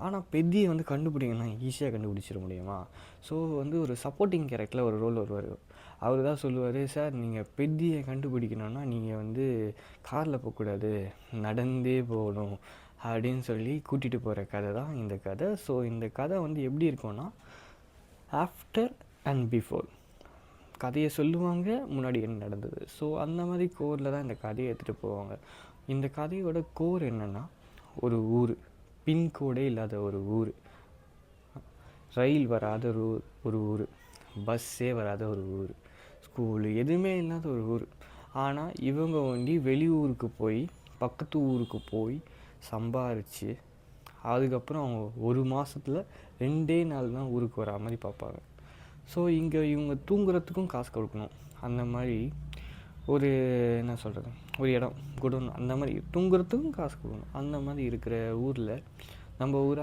ஆனால் பெத்தியை வந்து கண்டுபிடிங்கன்னா ஈஸியாக கண்டுபிடிச்சிட முடியுமா? ஸோ வந்து ஒரு சப்போர்ட்டிங் கேரக்டரில் ஒரு ரோல் வருவார். அவர் தான் சொல்லுவார், சார் நீங்கள் பெத்தியை கண்டுபிடிக்கணுன்னா நீங்கள் வந்து காரில் போகக்கூடாது, நடந்தே போகணும் அப்படின்னு சொல்லி கூட்டிகிட்டு போகிற கதை தான் இந்த கதை. ஸோ இந்த கதை வந்து எப்படி இருக்கும்னா, ஆஃப்டர் அண்ட் பிஃபோர் கதையை சொல்லுவாங்க, முன்னாடி என்ன நடந்தது. ஸோ அந்த மாதிரி கோரில் தான் இந்த கதையை எடுத்துகிட்டு போவாங்க. இந்த கதையோட கோர் என்னென்னா, ஒரு ஊர், பின்கோடே இல்லாத ஒரு ஊர், ரயில் வராத ஒரு ஊர், பஸ்ஸே வராத ஒரு ஊர், ஸ்கூலு எதுவுமே இல்லாத ஒரு ஊர். ஆனால் இவங்க வந்து வெளியூருக்கு போய், பக்கத்து ஊருக்கு போய் சம்பாரித்து அதுக்கப்புறம் அவங்க ஒரு மாதத்தில் 2 நாள் தான் ஊருக்கு வரா மாதிரி பார்ப்பாங்க. ஸோ இங்கே இவங்க தூங்குறதுக்கும் காசு கொடுக்கணும். அந்த மாதிரி ஒரு என்ன சொல்கிறது, ஒரு இடம் குடோன், அந்த மாதிரி தூங்குறதுக்கும் காசு கொடுக்கணும். அந்த மாதிரி இருக்கிற ஊரில் நம்ம ஊராக